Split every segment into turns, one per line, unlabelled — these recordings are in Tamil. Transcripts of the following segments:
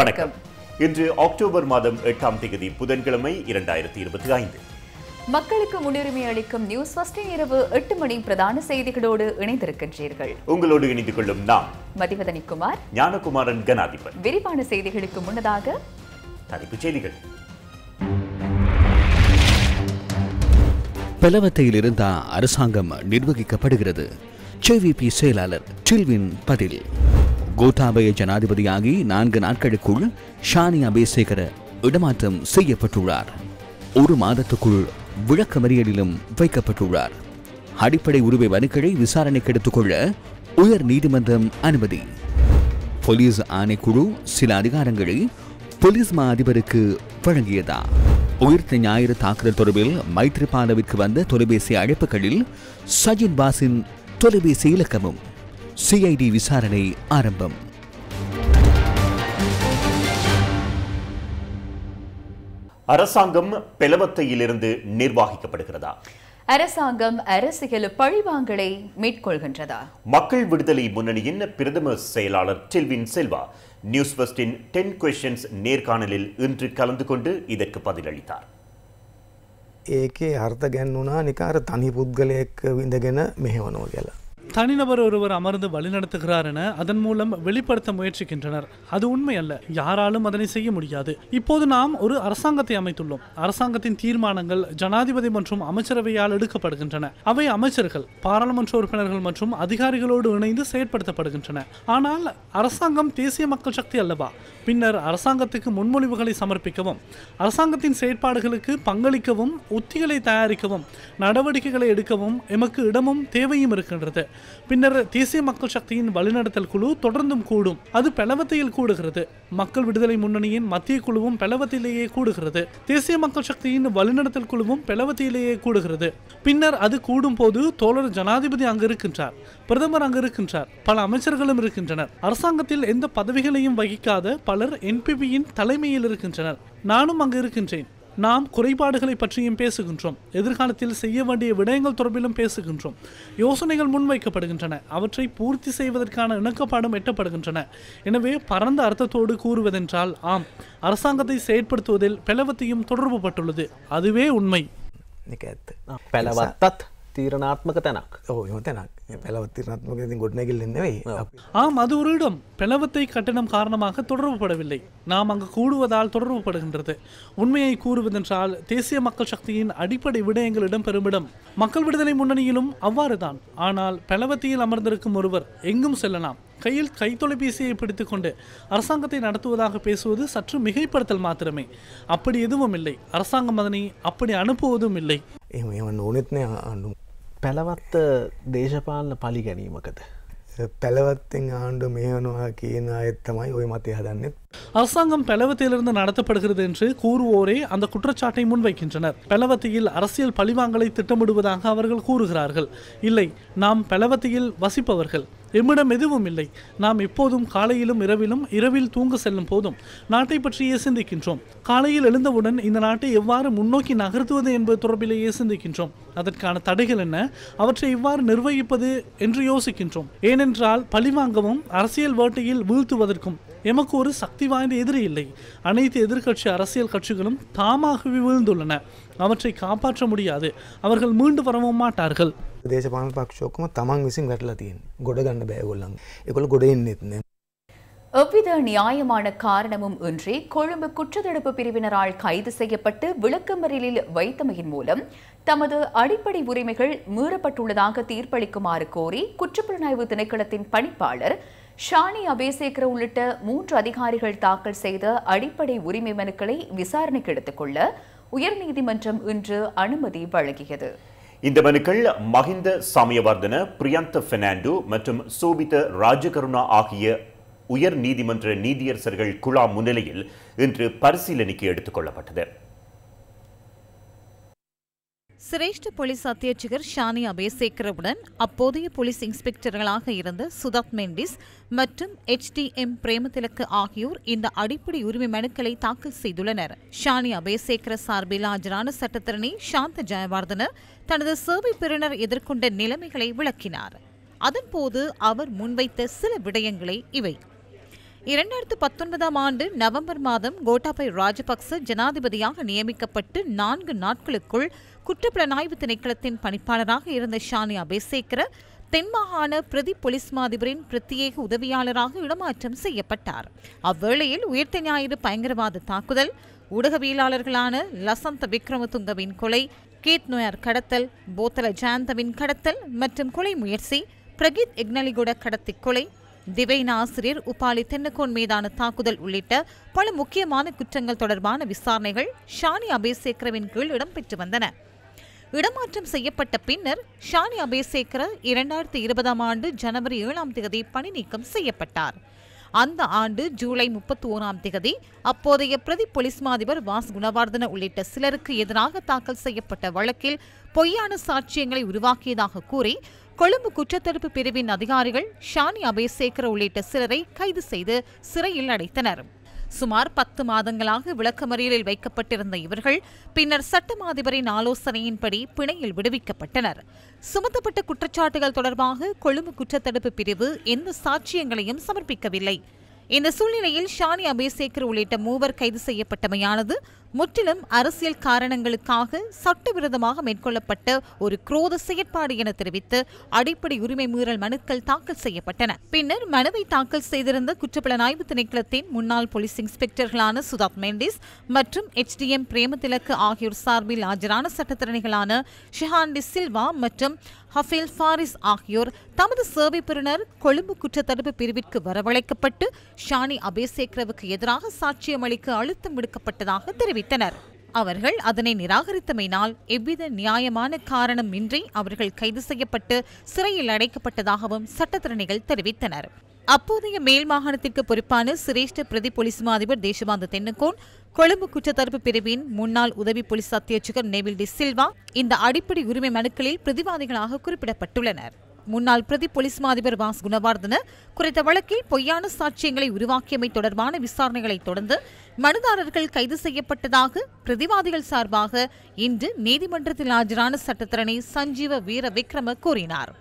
வணக்கம்.
இன்று அக்டோபர் மாதம் 8ஆம் தேதி புதன்கிழமை 2025.
மக்களுக்கு முன்னுரிமை அளிக்கும் நியூஸ் ஃபர்ஸ்டின் இரவு 8 மணி பிரதான செய்திகளோடு இணைந்திருக்கின்றீர்கள்.
உங்களோடு இணைந்து கொள்ளும் நாம்
மதிவதனி குமார்,
ஞானகுமாரன் கணாதிபன்.
விரிவான செய்திகளுக்கு முன்னதாக
தலைப்புச் செய்திகள்.
பெலவத்தையில் இருந்த அரசாங்கம் நிர்வகிக்கப்படுகிறது. ஜேவிபி செயலாளர் டில்வின் பதில். கோட்டாபய ஜனாதிபதியாகி 4 நாட்களுக்குள் ஷானி அபேசேகர இடமாற்றம் செய்யப்பட்டுள்ளார். 1 மாதத்துக்குள் விளக்கமறியலிலும் வைக்கப்பட்டுள்ளார். அடிப்படை உரிமை மனுக்களை விசாரணைக்கு எடுத்துக்கொள்ள உயர் நீதிமன்றம் அனுமதி. போலீஸ் ஆணைக்குழு சில அதிகாரங்களை போலீஸ் மா அதிபருக்கு வழங்கியதா? உயிர்த்த ஞாயிறு தாக்குதல் தொடர்பில் மைத்ரிபாலவிற்கு வந்த தொலைபேசி அழைப்புகளில் சஜின் பாஸின் தொலைபேசி இலக்கமும். சிஐடி விசாரணை ஆரம்பம்.
அரசாங்கம் பெலவத்தையிலிருந்து நிர்வகிக்கப்படுகிறதா?
அரசாங்கம் அரசியல் பழிவாங்கலை மேற்கொள்கின்றதா?
மக்கள் விடுதலை முன்னணியின் பிரதம செயலாளர் டில்வின் சில்வா நியூஸ் ஃபர்ஸ்டின் 10 questions நேர்காணலில் இன்று கலந்து கொண்டு இதற்கு பதிலளித்தார்.
ඒකේ අර්ථ ගැන්වුණා නිකාර තනි පුද්ගලයෙක් විඳගෙන මෙහෙවනවා කියලා.
தனிநபர் ஒருவர் அமர்ந்து வழிநடத்துகிறார் என அதன் மூலம் வெளிப்படுத்த முயற்சிக்கின்றனர். அது உண்மை அல்ல. யாராலும் அதனை செய்ய முடியாது. இப்போது நாம் ஒரு அரசாங்கத்தை அமைத்துள்ளோம். அரசாங்கத்தின் தீர்மானங்கள் ஜனாதிபதி மற்றும் அமைச்சரவையால் எடுக்கப்படுகின்றன. அவை அமைச்சர்கள், பாராளுமன்ற உறுப்பினர்கள் மற்றும் அதிகாரிகளோடு இணைந்து செயற்படுத்தப்படுகின்றன. ஆனால் அரசாங்கம் தேசிய மக்கள் சக்தி அல்லவா? பின்னர் அரசாங்கத்துக்கு முன்மொழிவுகளை சமர்ப்பிக்கவும், அரசாங்கத்தின் செயற்பாடுகளுக்கு பங்களிக்கவும், உத்திகளை தயாரிக்கவும், நடவடிக்கைகளை எடுக்கவும் எமக்கு இடமும் தேவையும் இருக்கின்றது. பின்னர் தேசிய மக்கள் சக்தியின் வழிநடத்தல் குழு தொடர்ந்தும் கூடும். அது பெலவத்தையில் கூடுகிறது. மக்கள் விடுதலை முன்னணியின் மத்திய குழுவும் பெலவத்திலேயே கூடுகிறது. தேசிய மக்கள் சக்தியின் வழிநடத்தல் குழுவும் பெலவத்திலேயே கூடுகிறது. பின்னர் அது கூடும் போது தோழர் ஜனாதிபதி அங்கு இருக்கின்றார், பிரதமர் அங்கு இருக்கின்றார், பல அமைச்சர்களும் இருக்கின்றனர். அரசாங்கத்தில் எந்த பதவிகளையும் வகிக்காத பலர் என்பிபியின் தலைமையில் இருக்கின்றனர். நானும் அங்கு இருக்கின்றேன். நாம் குறைபாடுகளை பற்றியும் பேசுகின்றோம். எதிர்காலத்தில் செய்ய வேண்டிய விடயங்கள் தொடர்பிலும் பேசுகின்றோம். யோசனைகள் முன்வைக்கப்படுகின்றன. அவற்றை பூர்த்தி செய்வதற்கான இணக்கப்பாடும் எட்டப்படுகின்றன. எனவே பரந்த அர்த்தத்தோடு கூறுவதென்றால் ஆம், அரசாங்கத்தை செயற்படுத்துவதில் பெலவத்தையும் தொடர்பு பட்டுள்ளது. அதுவே உண்மை.
පැලවත්තත් තීරණාත්මක තැනක්.
පැලවත් තීරණාත්මක ගොඩනැගිල්ල නෙවෙයි.
ஆம், அது ஒரு இடம். பெலவத்தை கட்டணம் காரணமாக தொடர்புபடவில்லை. நாம் அங்கு கூடுவதால் தொடர்புபடுகின்றது. உண்மையை கூறுவதென்றால் தேசிய மக்கள் சக்தியின் அடிப்படை விடயங்கள் இடம்பெறும் இடம். மக்கள் விடுதலை முன்னணியிலும் அவ்வாறுதான். ஆனால் பெலவத்தியில் அமர்ந்திருக்கும் ஒருவர் எங்கும் செல்லலாம். கையில் கைத்தொலைபேசியை பிடித்துக்கொண்டு அரசாங்கத்தை நடத்துவதாக பேசுவது சற்று மிகைப்படுத்தல் மாத்திரமே. அப்படி எதுவும் இல்லை. அரசாங்கம் அதனை அப்படி அனுப்புவதும் இல்லை.
පැලවත්ත දේශපාලන පලි ගැනීමකද.
පැලවත්තෙන් ආණ්ඩු මෙහනවා කියන අයත් තමයි ඔය මතය හදන්නෙත්.
அரசாங்கம் பெலவத்திலிருந்து நடத்தப்படுகிறது என்று கூறுவோரே அந்த குற்றச்சாட்டை முன்வைக்கின்றனர். பெலவத்தியில் அரசியல் பழிவாங்கலை திட்டமிடுவதாக அவர்கள் கூறுகிறார்கள். இல்லை, நாம் பெலவத்தியில் வசிப்பவர்கள். எம்மிடம் எதுவும் இல்லை. நாம் எப்போதும் காலையிலும் இரவிலும், இரவில் தூங்க செல்லும் போதும் நாட்டை பற்றியே சிந்திக்கின்றோம். காலையில் எழுந்தவுடன் இந்த நாட்டை எவ்வாறு முன்னோக்கி நகர்த்துவது என்பது தொடர்பிலேயே சிந்திக்கின்றோம். அதற்கான தடைகள் என்ன, அவற்றை எவ்வாறு நிர்வகிப்பது என்று யோசிக்கின்றோம். ஏனென்றால் பழிவாங்கவும் அரசியல் வேட்டையில் வீழ்த்துவதற்கும் எமக்கு ஒரு சக்தி வாய்ந்த எதிரி இல்லை. அனைத்து எதிர்கட்சி அரசியல் கட்சிகளும் தாமாகவே வீழ்ந்துள்ளன. அவற்றை காப்பாற்ற முடியாது. அவர்கள் மீண்டு வரவும் மாட்டார்கள்.
දේශපාලන පක්ෂ ඔක්කොම තමන් විසින් වැටලා තියෙන්නේ. ගොඩ ගන්න බෑ ඒගොල්ලන්. ඒගොල්ලෝ ගොඩ එන්නෙත් නෑ.
எவ்வித நியாயமான காரணமும் இன்றி கொழும்பு குற்றத்தடுப்பு பிரிவினரால் கைது செய்யப்பட்டு விளக்கமறியலில் வைத்தமையின் மூலம் தமது அடிப்படை உரிமைகள் மீறப்பட்டுள்ளதாக தீர்ப்பளிக்குமாறு கோரி குற்றப்புலனாய்வு திணைக்களத்தின் பணிப்பாளர் ஷானி அபேசேகர உள்ளிட்ட 3 அதிகாரிகள் தாக்கல் செய்த அடிப்படை உரிமை மனுக்களை விசாரணைக்கு எடுத்துக்கொள்ள உயர்நீதிமன்றம் இன்று அனுமதி வழங்கியது.
இந்த மனுக்கள் மஹிந்த சமயவர்தன, பிரியந்த பெர்னாண்டோ மற்றும் சோபித ராஜகருணா ஆகிய உயர் நீதிமன்ற நீதியரசர்கள் குழா முன்னிலையில் இன்று பரிசீலனைக்கு எடுத்துக் கொள்ளப்பட்டது.
சிரேஷ்ட போலீஸ் அத்தியட்சகர் ஷானி அபேசேகரவுடன் அப்போதைய போலீஸ் இன்ஸ்பெக்டர்களாக இருந்த சுதாத் மெண்டிஸ் மற்றும் HTM பிரேமதிலக்கு ஆகியோர் இந்த அடிப்படை உரிமை மனுக்களை தாக்கல் செய்துள்ளனர். ஷானி அபேசேகர சார்பில் ஆஜரான சட்டத்தரணி சாந்த ஜெயவர்தன தனது சேவை பெறுநர் எதிர்கொண்ட நிலைமைகளை விளக்கினார். அதன்போது அவர் முன்வைத்த சில விடயங்களை இவை. 2019 ஆண்டு நவம்பர் மாதம் கோட்டாபய ராஜபக்ச ஜனாதிபதியாக நியமிக்கப்பட்டு 4 நாட்களுக்குள் குற்றப்புலனாய்வு திணைக்களத்தின் பணிப்பாளராக இருந்த ஷானி அபேசேகர தென்மாகாண பிரதி பொலிஸ் மாதிபரின் பிரத்யேக உதவியாளராக இடமாற்றம் செய்யப்பட்டார். அவ்வேளையில் உயிர்த்த ஞாயிறு பயங்கரவாத தாக்குதல், ஊடகவியலாளர்களான லசந்த விக்ரமதுங்கவின் கொலை, கேத் நோயர் கடத்தல், போத்தல ஜாந்தவின் கடத்தல் மற்றும் கொலை முயற்சி, பிரகித் எக்னலிகுட கடத்தி கொலை, திவைன ஆசிரியர் உபாலி தென்னகோன் மீதான தாக்குதல் உள்ளிட்ட பல முக்கியமான குற்றங்கள் தொடர்பான விசாரணைகள் ஷானி அபேசேகரவின் கீழ் இடம்பெற்று வந்தன. இடமாற்றம் செய்யப்பட்ட பின்னர் ஷானி அபேசேகர 2020 ஆண்டு ஜனவரி 7ஆம் தேதி பணி நீக்கம் செய்யப்பட்டார். அந்த ஆண்டு ஜூலை 31ஆம் தேதி அப்போதைய பிரதி பொலிஸ் மாதிபர் வாஸ் குணவர்தன உள்ளிட்ட சிலருக்கு எதிராக தாக்கல் செய்யப்பட்ட வழக்கில் பொய்யான சாட்சியங்களை உருவாக்கியதாக கூறி கொழும்பு குற்றத்தடுப்பு பிரிவின் அதிகாரிகள் ஷானி அபேசேகர உள்ளிட்ட சிலரை கைது செய்து சிறையில் அடைத்தனர். சுமார் 10 மாதங்களாக விளக்கமறியலில் வைக்கப்பட்டிருந்த இவர்கள் பின்னர் சட்ட அதிபரின் ஆலோசனையின்படி பிணையில் விடுவிக்கப்பட்டனர். சுமத்தப்பட்ட குற்றச்சாட்டுகள் தொடர்பாக கொழும்பு குற்றத்தடுப்பு பிரிவு எந்த சாட்சியங்களையும் சமர்ப்பிக்கவில்லை. இந்த சூழ்நிலையில் ஷானி அபேசேகர் உள்ளிட்ட 3 கைது செய்யப்பட்டமையானது முற்றிலும் அரசியல் காரணங்களுக்காக சட்டவிரோதமாக மேற்கொள்ளப்பட்ட ஒரு குரோத செயற்பாடு என தெரிவித்து அடிப்படை உரிமை மீறல் மனுக்கள் தாக்கல் செய்யப்பட்டன. பின்னர் மனுவை தாக்கல் செய்திருந்த குற்றப்புலனாய்வு திணைக்களத்தின் முன்னாள் போலீஸ் இன்ஸ்பெக்டர்களான சுதாத் மெண்டிஸ் மற்றும் HDM பிரேமதிலக்கு ஆகியோர் சார்பில் ஆஜரான சட்டத்திறனிகளான ஷஹான் டி சில்வா மற்றும் ஹஃபீல் ஃபாரிஸ் ஆகியோர் தமது சேவை பெறுநர் கொழும்பு குற்றத்தடுப்பு பிரிவிற்கு வரவழைக்கப்பட்டு ஷானி அபேசேகரவுக்கு எதிராக சாட்சியமளிக்க அழுத்தம் விடுக்கப்பட்டதாக தெரிவித்தனர். அவர்கள் அதனை நிராகரித்தமையினால் எவ்வித நியாயமான காரணமின்றி அவர்கள் கைது செய்யப்பட்டு சிறையில் அடைக்கப்பட்டதாகவும் சட்டத்திறனிகள் தெரிவித்தனர். அப்போதைய மேல் மாகாணத்திற்கு பொறுப்பான சிரேஷ்ட பிரதி பொலிஸ் மாதிபர் தேசபாந்த தென்னகோன், கொழும்பு குற்றத்தடுப்பு பிரிவின் முன்னாள் உதவி போலீஸ் அத்தியட்சகர் நெவில் டி சில்வா இந்த அடிப்படை உரிமை மனுக்களில் பிரதிவாதிகளாக குறிப்பிடப்பட்டுள்ளனர். முன்னாள் பிரதி பொலிஸ் மாதிபர் வாஸ் குணவர்தன குறித்த வழக்கில் பொய்யான சாட்சியங்களை உருவாக்கியமை தொடர்பான விசாரணைகளை தொடர்ந்து மனுதாரர்கள் கைது செய்யப்பட்டதாக பிரதிவாதிகள் சார்பாக இன்று நீதிமன்றத்தில் ஆஜரான சட்டத்தரணி சஞ்சீவ வீர விக்ரம கூறினார்.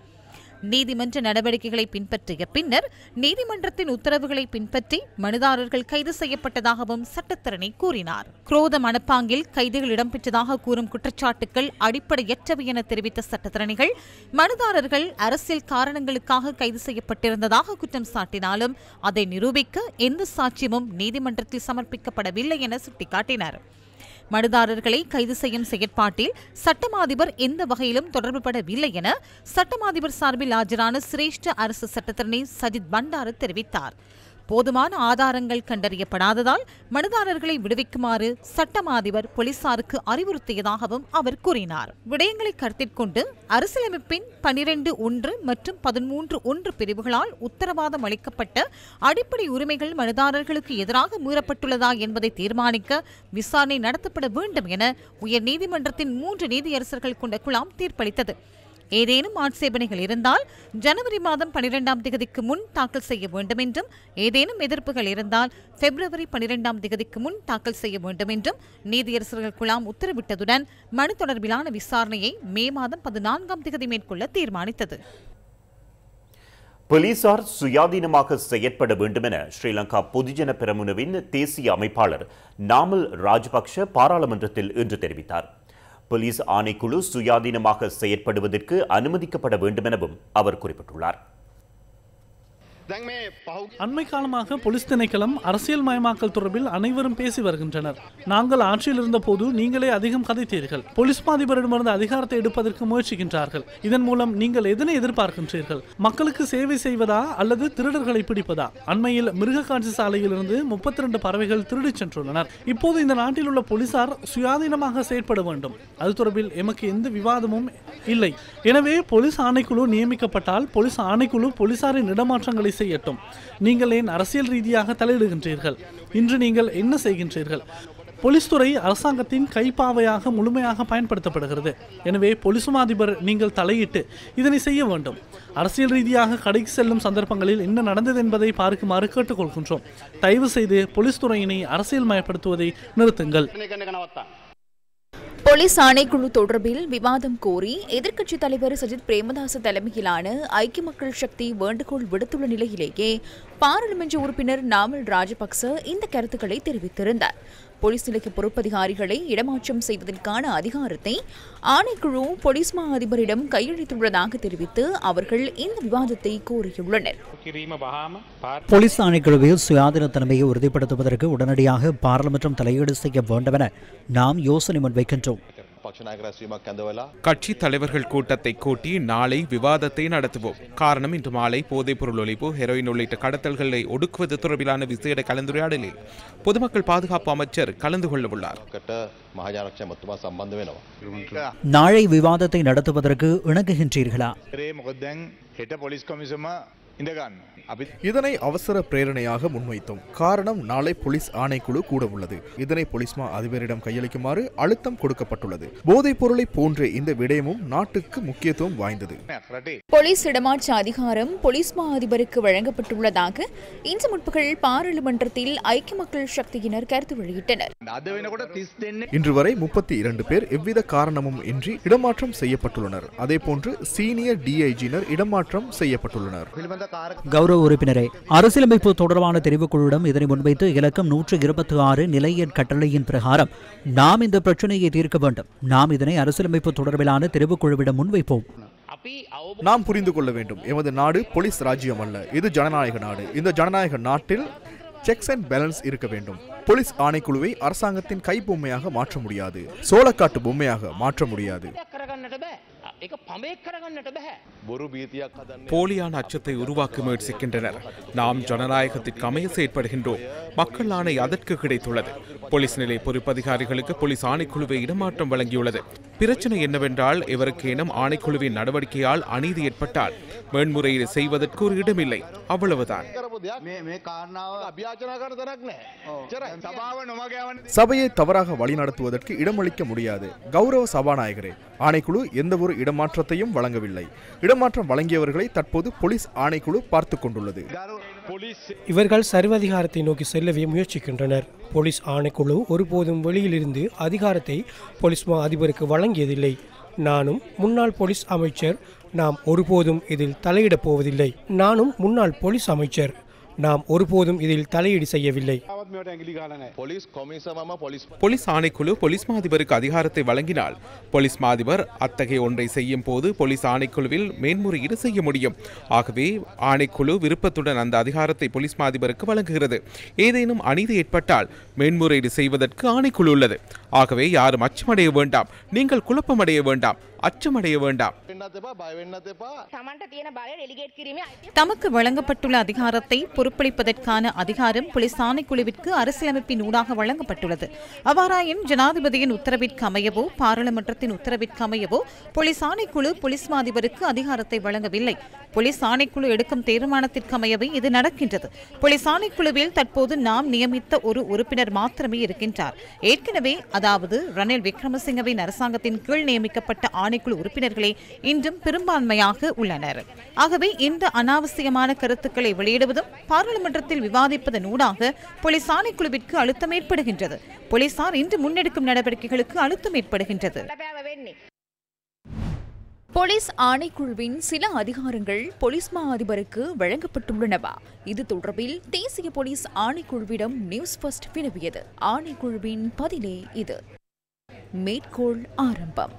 நீதிமன்ற நடவடிக்கைகளை பின்பற்றிய பின்னர் நீதிமன்றத்தின் உத்தரவுகளை பின்பற்றி மனுதாரர்கள் கைது செய்யப்பட்டதாகவும் சட்டத்தரணி கூறினார். குரோத மனப்பாங்கில் கைதுகள் இடம்பெற்றதாக கூறும் குற்றச்சாட்டுகள் அடிப்படையற்றவை என தெரிவித்த சட்டத்தரணிகள் மனுதாரர்கள் அரசியல் காரணங்களுக்காக கைது செய்யப்பட்டிருந்ததாக குற்றம் சாட்டினாலும் அதை நிரூபிக்க எந்த சாட்சியமும் நீதிமன்றத்தில் சமர்ப்பிக்கப்படவில்லை என சுட்டிக்காட்டினர். மனுதாரர்களை கைது செய்யும் செயற்பாட்டில் சட்டமாதிபர் எந்த வகையிலும் தொடர்புபடவில்லை என சட்டமாதிபர் சார்பில் ஆஜரான சிரேஷ்ட அரசு சட்டத்தரணி சஜித் பண்டார தெரிவித்தார். போதுமான ஆதாரங்கள் கண்டறியப்படாததால் மனுதாரர்களை விடுவிக்குமாறு சட்டமாதிபர் போலீசாருக்கு அறிவுறுத்தியதாகவும் அவர் கூறினார். விடயங்களை கருத்தில் கொண்டு அரசியலமைப்பின் 12(1) மற்றும் 13(1) பிரிவுகளால் உத்தரவாதம் அளிக்கப்பட்ட அடிப்படை உரிமைகள் மனுதாரர்களுக்கு எதிராக மீறப்பட்டுள்ளதா என்பதை தீர்மானிக்க விசாரணை நடத்தப்பட வேண்டும் என உயர் நீதிமன்றத்தின் 3 நீதியரசர்கள் கொண்ட குழாம் தீர்ப்பளித்தது. ஏதேனும் ஆட்சேபனைகள் இருந்தால் ஜனவரி மாதம் 12ஆம் தேதிக்கு முன் தாக்கல் செய்ய வேண்டும் என்றும், ஏதேனும் எதிர்ப்புகள் இருந்தால் பிப்ரவரி 12ஆம் தேதிக்கு முன் தாக்கல் செய்ய வேண்டும் என்றும் நீதியரசர்கள் குழாம் உத்தரவிட்டதுடன் மனு தொடர்பிலான விசாரணையை மே மாதம் 14ஆம் தேதி மேற்கொள்ள தீர்மானித்தது.
போலீசார் சுயாதீனமாக செயற்பட வேண்டும் என ஸ்ரீலங்கா பொதுஜன பெரமுனவின் தேசிய அமைப்பாளர் நாமல் ராஜபக்ஷ பாராளுமன்றத்தில் இன்று தெரிவித்தார். போலீஸ் ஆணைக்குழு சுயாதீனமாக செயற்படுவதற்கு அனுமதிக்கப்பட வேண்டும் எனவும் அவர் குறிப்பிட்டுள்ளார்.
அண்மை காலமாக போலீஸ் திணைக்களம் அரசியல் மயமாக்கல் தொடர்பில் அனைவரும் பேசி வருகின்றனர். நாங்கள் ஆட்சியில் இருந்த போது நீங்களே அதிகம் கதைத்தீர்கள். போலீஸ் மாதிபரிடமிருந்து அதிகாரத்தை எடுப்பதற்கு முயற்சிக்கின்றார்கள். இதன் மூலம் நீங்கள் எதனை எதிர்பார்க்கின்றீர்கள்? மக்களுக்கு சேவை செய்வதா அல்லது திருடர்களை பிடிப்பதா? அண்மையில் மிருக காட்சி சாலையிலிருந்து 32 பறவைகள் திருடிச் சென்றுள்ளனர். இப்போது இந்த நாட்டில் உள்ள போலீசார் சுயாதீனமாக செயற்பட வேண்டும். அது தொடர்பில் எமக்கு எந்த விவாதமும் இல்லை. எனவே போலீஸ் ஆணைக்குழு நியமிக்கப்பட்டால் போலீஸ் ஆணைக்குழு போலீசாரின் இடமாற்றங்களை செய்யட்டும். நீங்கள் ஏன் அரசியல் ரீதியாக தலையிடுகின்றீர்கள்? இன்று நீங்கள் என்ன செய்கின்றீர்கள்? போலீஸ் துறை அரசாங்கத்தின் கைப்பாவையாக முழுமையாக பயன்படுத்தப்படுகிறது. எனவே போலீஸ் அதிபர் நீங்கள் தலையிட்டு இதனை செய்ய வேண்டும். அரசியல் ரீதியாக கடைக்கு செல்லும் சந்தர்ப்பங்களில் என்ன நடந்தது என்பதை பார்க்குமாறு கேட்டுக்கொள்கின்றோம். தயவு செய்து போலீஸ் துறையினை அரசியல் மயப்படுத்துவதை நிறுத்துங்கள்.
போலீஸ் ஆணைக்குழு தொடர்பில் விவாதம் கோரி எதிர்க்கட்சித் தலைவர் சஜித் பிரேமதாச தலைமையிலான ஐக்கிய மக்கள் சக்தி வேண்டுகோள் விடுத்துள்ள நிலையிலேயே பாராளுமன்ற உறுப்பினர் நாமல் ராஜபக்ச இந்த கருத்துக்களை தெரிவித்திருந்தார். போலீஸ் நிலைய பொறுப்பதிகாரிகளை இடமாற்றம் செய்வதற்கான அதிகாரத்தை ஆணைக்குழு போலீஸ் மா அதிபரிடம் கையளித்துள்ளதாக தெரிவித்து அவர்கள் இந்த விவாதத்தை கோரியுள்ளனர்.
போலீஸ் ஆணைக்குழுவில் சுயாதீன தன்மையை உறுதிப்படுத்துவதற்கு உடனடியாக பாராளுமன்றம் தலையீடு செய்ய வேண்டும் என நாம் யோசனை முன்வைக்கின்றோம்.
கட்சி தலைவர்கள் கூட்டத்தை கூட்டி நாளை விவாதத்தை நடத்துவோம். காரணம், இன்று மாலை போதைப்பொருள் ஒழிப்பு, ஹெரோயின் உள்ளிட்ட கடத்தல்களை ஒடுக்குவது தொடர்பிலான விசேட கலந்துரையாடலில் பொதுமக்கள் பாதுகாப்பு அமைச்சர் கலந்து கொள்ள உள்ளார்.
நாளை விவாதத்தை நடத்துவதற்கு இணங்குகின்றீர்களா?
இதனை அவசர பிரேரணையாக முன்வைத்தோம். காரணம், நாளை போலீஸ் ஆணைக்குழு கூட உள்ளது. இதனை போலீஸ் மா அதிபரிடம் கையளிக்குமாறு அழுத்தம் கொடுக்கப்பட்டுள்ளது. போதைப் பொருளை போன்ற இந்த விடயமும் நாட்டுக்கு முக்கியத்துவம் வாய்ந்தது.
போலீஸ் இடமாற்ற அதிகாரம் போலீஸ் மா அதிபருக்கு வழங்கப்பட்டுள்ளதாக இன்று முற்பகல் பாராளுமன்றத்தில் ஐக்கிய மக்கள் சக்தியினர் கருத்து வெளியிட்டனர்.
இன்று வரை 32 பேர் எவ்வித காரணமும் இன்றி இடமாற்றம் செய்யப்பட்டுள்ளனர். அதேபோன்று சீனியர் டிஐஜியினர் இடமாற்றம் செய்யப்பட்டுள்ளனர்.
கௌரவ உறுப்பினரே, அரசியலமைப்பு தொடர்பான தெரிவுக்குழுவிடம் இதனை முன்வைத்து இலக்கம் 126 நிலையற் கட்டளையின் பிரகாரம் நாம் இந்த பிரச்சனையை தீர்க்க வேண்டும். நாம் இதனை அரசியலமைப்பு தொடர்பிலான தெரிவுக்குழுவிடம் முன்வைப்போம்.
நாம் புரிந்து கொள்ள வேண்டும், எமது நாடு போலீஸ் ராஜ்யம் அல்ல, இது ஜனநாயக நாடு. இந்த ஜனநாயக நாட்டில் செக்ஸ் அண்ட் பேலன்ஸ் இருக்க வேண்டும். போலீஸ் ஆணைக்குழுவை அரசாங்கத்தின் கை பொம்மையாக மாற்ற முடியாது, சோளக்காட்டு பொம்மையாக மாற்ற முடியாது.
போலியான அச்சத்தை உருவாக்க முயற்சிக்கின்றனர். நாம் ஜனநாயகத்திற்கு அமைய செயற்படுகின்றோம். மக்கள் ஆணை அதற்கு கிடைத்துள்ளது. போலீஸ் நிலைய பொறுப்பதிகாரிகளுக்கு போலீஸ் ஆணைக்குழுவை இடமாற்றம் வழங்கியுள்ளது. பிரச்சனை என்னவென்றால், எவருக்கேனும் ஆணைக்குழுவின் நடவடிக்கையால் அநீதி ஏற்பட்டால் மேன்முறையீடு செய்வதற்கு ஒரு இடமில்லை, அவ்வளவுதான்.
சபையை தவறாக வழிநடத்துவதற்கு இடமளிக்க முடியாது. கௌரவ சபாநாயகரே, ஆணைக்குழு எந்த ஒரு இடமாற்றத்தையும் வழங்கவில்லை. இடமாற்றம் வழங்கியவர்களை தற்போது போலீஸ் ஆணைக்குழு பார்த்துக் கொண்டுள்ளது.
இவர்கள் சர்வதிகாரத்தை நோக்கி செல்லவே முயற்சிக்கின்றனர். போலீஸ் ஆணைக்குழு ஒருபோதும் வெளியிலிருந்து அதிகாரத்தை போலீஸ் மா அதிபருக்கு வழங்கியதில்லை. நானும் முன்னாள் போலீஸ் அமைச்சர். நாம் ஒருபோதும் இதில் தலையிடப் போவதில்லை. நானும் முன்னாள் போலீஸ் அமைச்சர். நாம் ஒருபோதும் இதில் தலையீடு செய்யவில்லை.
போலீஸ் ஆணைக்குழு போலீஸ் மா அதிபருக்கு அதிகாரத்தை வழங்கினால் போலீஸ் மா அதிபர் அத்தகைய ஒன்றை செய்யும் போது போலீஸ் ஆணைக்குழுவில் மேன்முறையீடு செய்ய முடியும். ஆகவே ஆணைக்குழு விருப்பத்துடன் அந்த அதிகாரத்தை போலீஸ் மா அதிபருக்கு வழங்குகிறது. ஏதேனும் அநீதி ஏற்பட்டால் மேன்முறையீடு செய்வதற்கு ஆணைக்குழு உள்ளது. ஆகவே யாரும் அச்சமடைய வேண்டாம், நீங்கள் குழப்பமடைய வேண்டாம், அச்சமடைய வேண்டாம்.
தமக்கு வழங்கப்பட்டுள்ள அதிகாரத்தை பொறுப்பளிப்பதற்கான அதிகாரம் போலீஸ் ஆணைக்குழுவிற்கு அரசியலமைப்பின் ஊடாக வழங்கப்பட்டுள்ளது. அவ்வாறாயின் ஜனாதிபதியின் உத்தரவிற்கு அமையவோ பாராளுமன்றத்தின் உத்தரவிற்கு அமையவோ போலீஸ் ஆணைக்குழு போலீஸ் மா அதிபருக்கு அதிகாரத்தை வழங்கவில்லை. போலீஸ் ஆணைக்குழு எடுக்கும் தீர்மானத்திற்கு அமையவே இது நடக்கின்றது. போலீஸ் ஆணைக்குழுவில் தற்போது நாம் நியமித்த ஒரு உறுப்பினர் மாத்திரமே இருக்கின்றார். ஏற்கனவே, அதாவது ரணில் விக்ரமசிங்கவின் அரசாங்கத்தின் கீழ் நியமிக்கப்பட்ட ஆணைக்குழு உறுப்பினர்களே இன்றும் பெரும்பான்மையாக உள்ளனர். ஆகவே இந்த அனாவசியமான கருத்துக்களை வெளியிடுவதும் பாராளுமன்றத்தில் விவாதிப்பதன் ஊடாக போலீஸ் ஆணைக்குழுவிற்கு அழுத்தம் ஏற்படுகின்றது. போலீசார் இன்று முன்னெடுக்கும் நடவடிக்கைகளுக்கு அழுத்தம் ஏற்படுகின்றது.
போலீஸ் ஆணைக்குழுவின் சில அதிகாரங்கள் போலீஸ் மா அதிபருக்கு வழங்கப்பட்டுள்ளனவா? இது தொடர்பில் தேசிய போலீஸ் ஆணைக்குழுவிடம் நியூஸ் ஃபர்ஸ்ட் வினவியது. ஆணைக்குழுவின் பதிலே இது. மேற்கோள் ஆரம்பம்.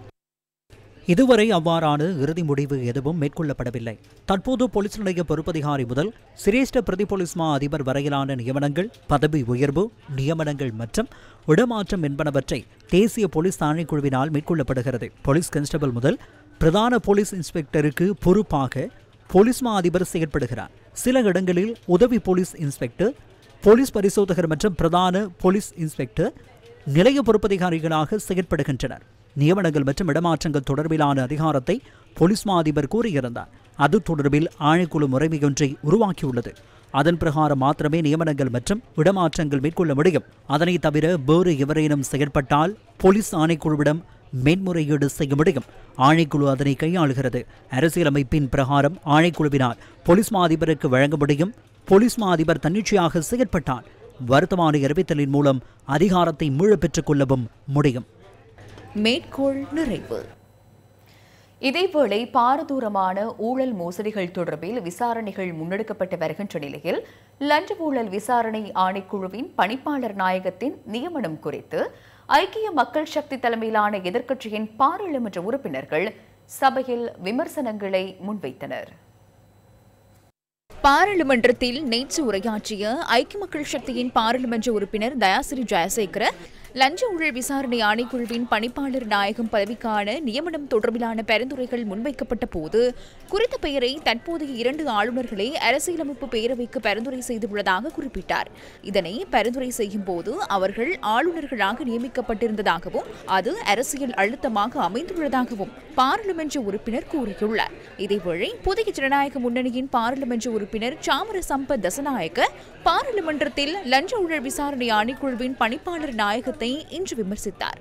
இதுவரை அவ்வாறான இறுதி முடிவு எதுவும் மேற்கொள்ளப்படவில்லை. தற்போது போலீஸ் நிலைய பொறுப்பதிகாரி முதல் சிரேஷ்ட பிரதி போலீஸ் மா அதிபர் வரையிலான நியமனங்கள், பதவி உயர்வு, நியமனங்கள் மற்றும் இடமாற்றம் என்பனவற்றை தேசிய போலீஸ் ஆணைக்குழுவினால் மேற்கொள்ளப்படுகிறது. போலீஸ் கான்ஸ்டபிள் முதல் பிரதான போலீஸ் இன்ஸ்பெக்டருக்கு பொறுப்பாக போலீஸ் மா அதிபர் செயற்படுகிறார். சில இடங்களில் உதவி போலீஸ் இன்ஸ்பெக்டர், போலீஸ் பரிசோதகர் மற்றும் பிரதான போலீஸ் இன்ஸ்பெக்டர் நிலைய பொறுப்பதிகாரிகளாக செயற்படுகின்றனர். நியமனங்கள் மற்றும் இடமாற்றங்கள் தொடர்பிலான அதிகாரத்தை போலீஸ் மா அதிபர் கூறியிருந்தார். அது தொடர்பில் ஆணைக்குழு முறைமையொன்றை உருவாக்கியுள்ளது. அதன் பிரகாரம் மாத்திரமே நியமனங்கள் மற்றும் இடமாற்றங்கள் மேற்கொள்ள முடியும். அதனை தவிர வேறு எவரேனும் செயற்பட்டால் போலீஸ் ஆணைக்குழுவிடம் மேன்முறையீடு செய்ய முடியும். ஆணைக்குழு அதனை கையாளுகிறது. அரசியலமைப்பின் பிரகாரம் ஆணைக்குழுவினால் போலீஸ் மா அதிபருக்கு வழங்க முடியும். போலீஸ் மா அதிபர் தன்னிச்சையாக செயற்பட்டால் வர்த்தமானி அறிவித்தலின் மூலம் அதிகாரத்தை மீள பெற்றுக் கொள்ளவும் முடியும்.
மேற்கோள் நிறைவு. இதேவேளை பாரதூரமான ஊழல் மோசடிகள் தொடர்பில் விசாரணைகள் முன்னெடுக்கப்பட்டு வருகின்ற நிலையில் லஞ்ச ஊழல் விசாரணை ஆணைக்குழுவின் பணிப்பாளர் நாயகத்தின் நியமனம் குறித்து ஐக்கிய மக்கள் சக்தி தலைமையிலான எதிர்க்கட்சியின் பாராளுமன்ற உறுப்பினர்கள் சபையில் விமர்சனங்களை முன்வைத்தனர். பாராளுமன்றத்தில் நேற்று உரையாற்றிய ஐக்கிய மக்கள் சக்தியின் பாராளுமன்ற உறுப்பினர் தயாசிறி ஜெயசேகர லஞ்ச ஊழல் விசாரணை ஆணைக்குழுவின் பணிப்பாளர் நாயகம் பதவிக்கான நியமனம் தொடர்பிலான பரிந்துரைகள் முன்வைக்கப்பட்ட போது குறித்த பெயரை தற்போதைய 2 ஆளுநர்களே அரசியலமைப்பு பேரவைக்கு பரிந்துரை செய்துள்ளதாக குறிப்பிட்டார். இதனை பரிந்துரை செய்யும் போது அவர்கள் ஆளுநர்களாக நியமிக்கப்பட்டிருந்ததாகவும் அது அரசியல் அழுத்தமாக அமைந்துள்ளதாகவும் பாராளுமன்ற உறுப்பினர் கூறியுள்ளார். இதேவேளை புதிய ஜனநாயக முன்னணியின் பாராளுமன்ற உறுப்பினர் சாமர சம்பத் தசநாயக்க பாராளுமன்றத்தில் லஞ்ச ஊழல் விசாரணை ஆணைக்குழுவின் பணிப்பாளர் நாயகத்தை இன்று விமர்சித்தார்.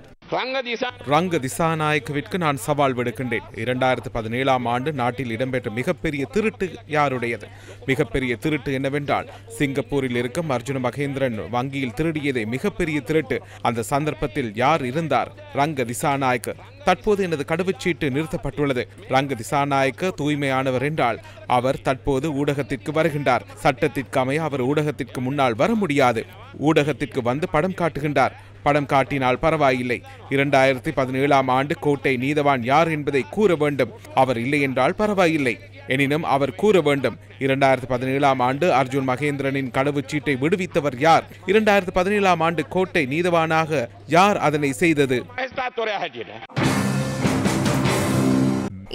ரங்க திசாநாயக்கவிற்கு நான் சவால் விடுக்கின்றேன். 2017ஆம் ஆண்டு நாட்டில் இடம்பெற்ற மிகப்பெரிய திருட்டு யாருடையது? மிகப்பெரிய திருட்டு என்னவென்றால் சிங்கப்பூரில் இருக்கும் அர்ஜுன மகேந்திரன் வங்கியில் திருடியதை மிகப்பெரிய திருட்டு. அந்த சந்தர்ப்பத்தில் யார் இருந்தார்? ரங்க திசாநாயக்க. தற்போது எனது கடவுச்சீட்டு நிறுத்தப்பட்டுள்ளது. ரங்க திசாநாயக்க தூய்மையானவர் என்றால் அவர் தற்போது ஊடகத்திற்கு வருகின்றார். சட்டத்திற்கு அமைய அவர் ஊடகத்திற்கு முன்னால் வர முடியாது. ஊடகத்திற்கு வந்து படம் காட்டுகின்றார். படம் காட்டினால் பரவாயில்லை. 2017ஆம் ஆண்டு கோட்டை நீதவான் யார் என்பதை கூற வேண்டும். அவர் இல்லை என்றால் பரவாயில்லை. எனினும் அவர் கூற வேண்டும். 2017ஆம் ஆண்டு அர்ஜுன் மகேந்திரனின் கடவுச்சீட்டை விடுவித்தவர் யார்? 2017ஆம் ஆண்டு கோட்டை நீதவானாக யார் அதனை செய்தது?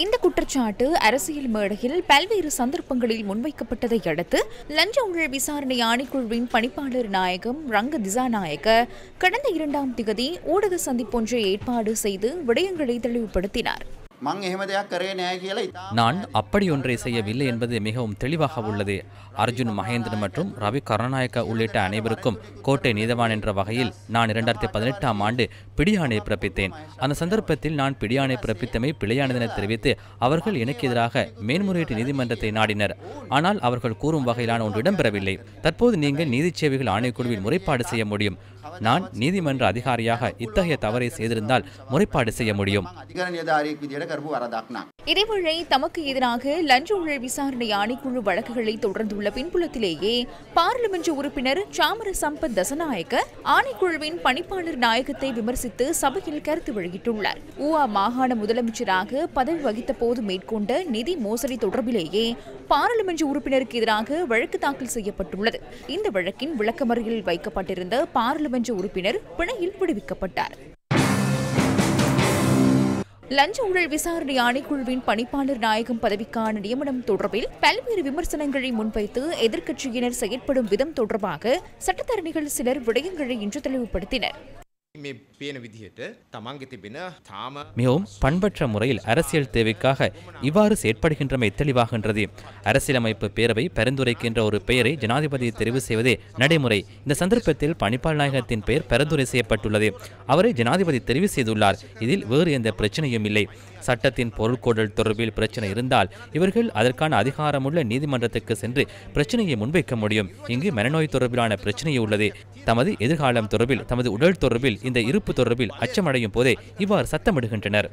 இந்த குற்றச்சாட்டு அரசியல் மேடையில் பல்வேறு சந்தர்ப்பங்களில் முன்வைக்கப்பட்டதை அடுத்து லஞ்ச ஊழல் விசாரணை ஆணைக்குழுவின் பணிப்பாளர் நாயகம் ரங்க திசாநாயக்க கடந்த 2ஆம் தேதி ஊடக சந்திப்பொன்றை ஏற்பாடு செய்து விடயங்களை தெளிவுபடுத்தினார்.
நான் அப்படியொன்றை செய்யவில்லை என்பது மிகவும் தெளிவாக உள்ளது. அர்ஜுன் மகேந்திரன் மற்றும் ரவி கருணாநாயக்க உள்ளிட்ட அனைவருக்கும் கோட்டை நீதவான் என்ற வகையில் நான் 2018ஆம் ஆண்டு பிடியாணை பிறப்பித்தேன். அந்த சந்தர்ப்பத்தில் நான் பிடியாணை பிறப்பித்தமை பிழையானதென தெரிவித்து அவர்கள் எனக்கு எதிராக மேன்முறையீட்டு நீதிமன்றத்தை நாடினர். ஆனால் அவர்கள் கூறும் வகையிலான ஒன்று இடம்பெறவில்லை. தற்போது நீங்கள் நீதி சேவைகள் ஆணைக்குழுவில் முறைப்பாடு செய்ய முடியும். நான் நீதிமன்ற அதிகாரியாக இத்தகைய தவறை செய்திருந்தால் முறைப்பாடு செய்ய முடியும்.
இதேவேளை தமக்கு எதிராக லஞ்ச ஊழல் விசாரணை ஆணைக்குழு வழக்குகளை தொடர்ந்துள்ள பின்புலத்திலேயே பாராளுமன்ற உறுப்பினர் சாமர சம்பத் தசநாயக்க ஆணைக்குழுவின் பணிப்பாளர் நாயகத்தை விமர்சித்து சபையில் கருத்து வெளியிட்டுள்ளார். ஊவா மாகாண முதலமைச்சராக பதவி வகித்த போது மேற்கொண்ட நிதி மோசடி தொடர்பிலேயே பாராளுமன்ற உறுப்பினருக்கு எதிராக வழக்கு தாக்கல் செய்யப்பட்டுள்ளது. இந்த வழக்கின் விளக்கமறியலில் வைக்கப்பட்டிருந்த பாராளுமன்ற உறுப்பினர் பிணையில் விடுவிக்கப்பட்டார். லஞ்ச ஊழல் விசாரணை ஆணைக்குழுவின் பணிப்பாளர் நாயகம் பதவிக்கான நியமனம் தொடர்பில் பல்வேறு விமர்சனங்களை முன்வைத்து எதிர்க்கட்சியினர் செயற்படும் விதம் தொடர்பாக சட்டத்தரணிகள் சிலர் விடயங்களை இன்று தெளிவுபடுத்தினர்.
மிகவும் பண்பற்ற முறையில் அரசியல் தேவைக்காக இவ்வாறு செயற்படுகின்றமை தெளிவாகின்றது. அரசியலமைப்பு பேரவை பரிந்துரைக்கின்ற ஒரு பெயரை ஜனாதிபதி தெரிவு செய்வதே நடைமுறை. இந்த சந்தர்ப்பத்தில் பணிப்பாளர் நாயகத்தின் பெயர் பரிந்துரை செய்யப்பட்டுள்ளது. அவரை ஜனாதிபதி தெரிவு செய்துள்ளார். இதில் வேறு எந்த பிரச்சனையும் இல்லை. சட்டத்தின் பொருள்கோடல் தொடர்பில் பிரச்சனை இருந்தால் இவர்கள் அதற்கான அதிகாரமுள்ள நீதிமன்றத்துக்கு சென்று பிரச்சனையை முன்வைக்க முடியும். இங்கு மனநோய் தொடர்பிலான பிரச்சனை உள்ளது. தமது எதிர்காலம் தொடர்பில், தமது உடல் தொடர்பில், இந்த இருப்பு தொடர்பில் அச்சமடையும் போதே இவ்வாறு சத்தமிடுகின்றனர்.